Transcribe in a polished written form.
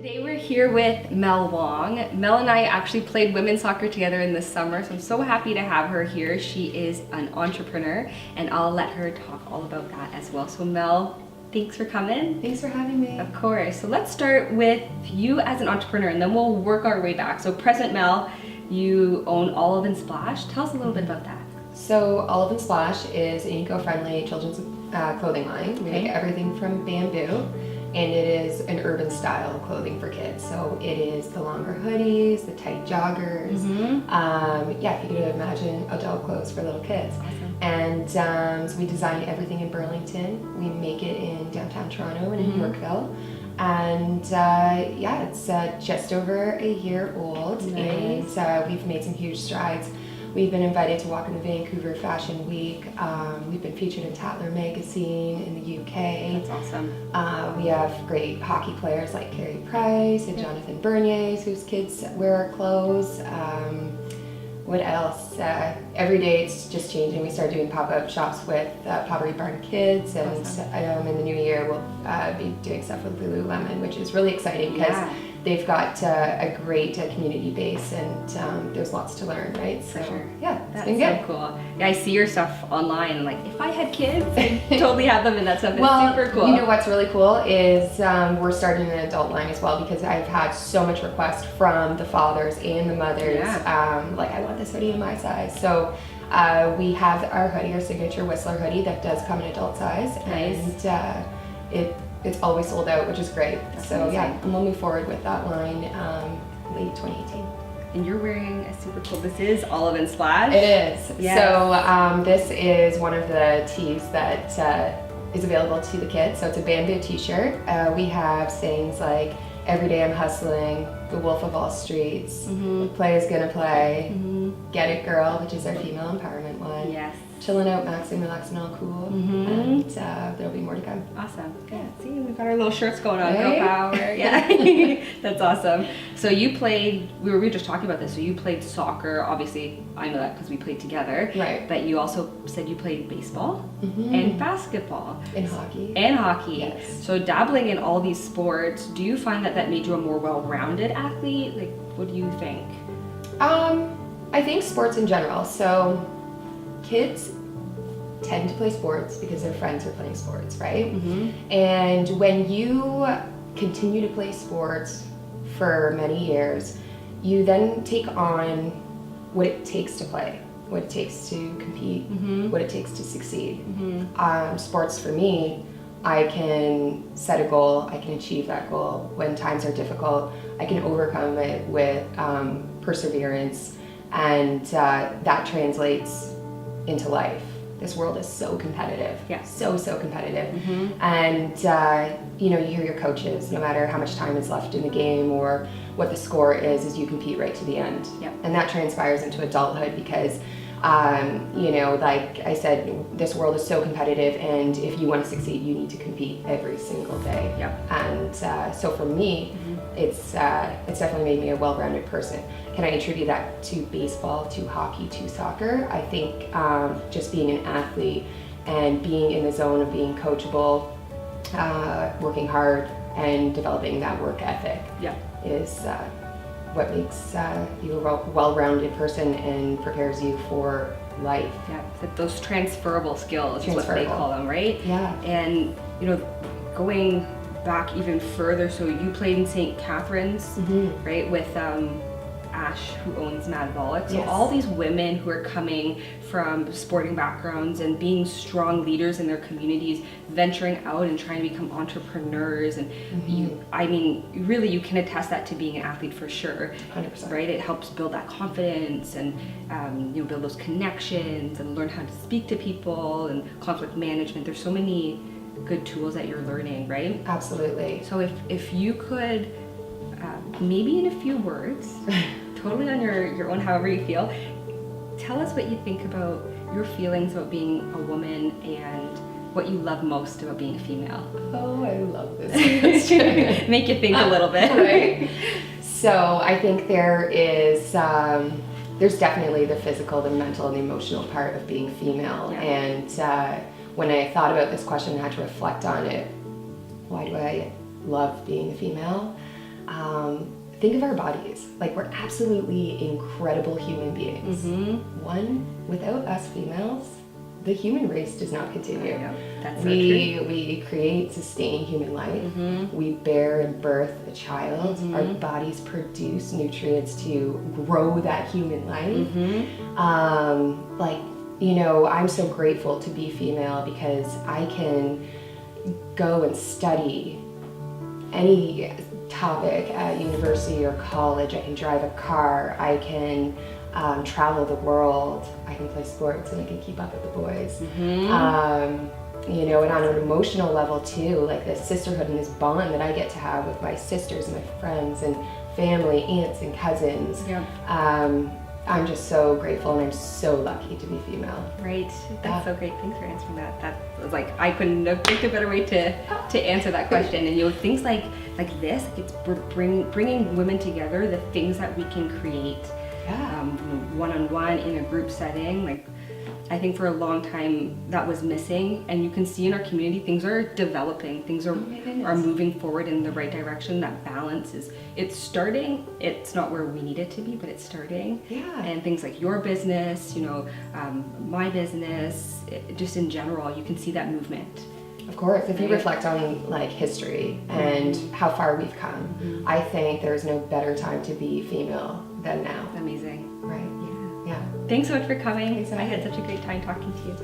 Today we're here with Mel Wong. Mel and I actually played women's soccer together in the summer, so I'm so happy to have her here. She is an entrepreneur, and I'll let her talk all about that as well. So Mel, thanks for coming. Thanks for having me. Of course. So let's start with you as an entrepreneur, and then we'll work our way back. So present Mel, you own Olive and Splash. Tell us a little bit about that. So Olive and Splash is an eco-friendly children's clothing line. We make everything from bamboo, and it is an urban style clothing for kids. So it is the longer hoodies, the tight joggers. If you could imagine adult clothes for little kids. Awesome. And so we design everything in Burlington. We make it in downtown Toronto and in Yorkville. And it's just over a year old. Nice. And we've made some huge strides. We've been invited to walk in the Vancouver Fashion Week. We've been featured in Tatler magazine in the UK. That's awesome. We have great hockey players like Carey Price and Jonathan Bernier, whose kids wear our clothes. What else? Every day it's just changing. We started doing pop-up shops with Pottery Barn Kids, and Awesome. in the new year we'll be doing stuff with Lululemon, which is really exciting because they've got a great community base, and there's lots to learn, right? For sure. Yeah, it's That's been good. so cool. Yeah, I see your stuff online, and like, if I had kids, I'd totally have them in that stuff. It's Well, super cool. you know what's really cool is we're starting an adult line as well, because I've had so much request from the fathers and the mothers. Like, I want this hoodie in my size. So we have our hoodie, our signature Whistler hoodie, that does come in adult size. Nice. And it's always sold out, which is great. That's so amazing. and we'll move forward with that line late 2018. And you're wearing a super cool, this is Olive and Splash. It is. Yes. So this is one of the tees that is available to the kids. So it's a bamboo t-shirt. We have sayings like, "Every day I'm hustling," "The Wolf of All Streets," "Play is gonna play," "Get It Girl," which is our female empowerment one. Yes. "Chilling out, maxing, relaxing, all cool." And there'll be more to come. Awesome. Good. See, we've got our little shirts going on. Right? Girl power. Yeah. That's awesome. So you played, we were just talking about this, so you played soccer. Obviously, I know that because we played together. Right. But you also said you played baseball and basketball. In hockey. And hockey. Yes. So dabbling in all these sports, do you find that made you a more well-rounded athlete? Like, what do you think? I think sports in general. So kids tend to play sports because their friends are playing sports, right? And when you continue to play sports for many years, you then take on what it takes to play, what it takes to compete, what it takes to succeed. Sports for me, I can set a goal, I can achieve that goal. When times are difficult, I can overcome it with perseverance, and that translates into life. This world is so competitive. Yeah. So competitive. And you hear your coaches, no matter how much time is left in the game or what the score is you compete right to the end. Yep. And that transpires into adulthood because like I said, this world is so competitive, and if you want to succeed, you need to compete every single day. Yep. And so for me, it's definitely made me a well-rounded person. Can I attribute that to baseball, to hockey, to soccer? I think just being an athlete and being in the zone of being coachable, working hard, and developing that work ethic is what makes you a well-rounded person and prepares you for life. Yeah, those transferable skills is what they call them, right? Yeah. And going back even further, so you played in St. Catharines, right, with Ash, who owns Mad Bollock. So all these women who are coming from sporting backgrounds and being strong leaders in their communities, venturing out and trying to become entrepreneurs, and you can attest that to being an athlete for sure. 100%. Right? It helps build that confidence and build those connections and learn how to speak to people and conflict management. There's so many good tools that you're learning, right? Absolutely. So if you could, maybe in a few words, totally on your own, however you feel, tell us what you think about your feelings about being a woman and what you love most about being a female. Oh, I love this question. Make you think a little bit. Right. So I think there's definitely the physical, the mental, and the emotional part of being female. Yeah. And when I thought about this question and had to reflect on it, why do I love being a female? think of our bodies. Like, we're absolutely incredible human beings. One, without us females, the human race does not continue. That's so true. We create, sustain human life. We bear and birth a child. Our bodies produce nutrients to grow that human life. Like, you know, I'm so grateful to be female because I can go and study any topic at university or college. I can drive a car. I can travel the world. I can play sports and I can keep up with the boys. You know, and on an emotional level too, like this sisterhood and this bond that I get to have with my sisters and my friends and family, aunts and cousins. I'm just so grateful and I'm so lucky to be female. Right. That's so great. Thanks for answering that. That was like, I couldn't have picked a better way to answer that question. And you know, things like this, it's bringing women together, the things that we can create one-on-one in a group setting. Like, I think for a long time that was missing, and you can see in our community things are developing, things are moving forward in the right direction. That balance it's starting. It's not where we need it to be, but it's starting. And things like your business, you know, my business, just in general, you can see that movement. Of course, if you reflect on like history and how far we've come, I think there's no better time to be female than now. Amazing. Right? Yeah. Thanks so much for coming. I had such a great time talking to you.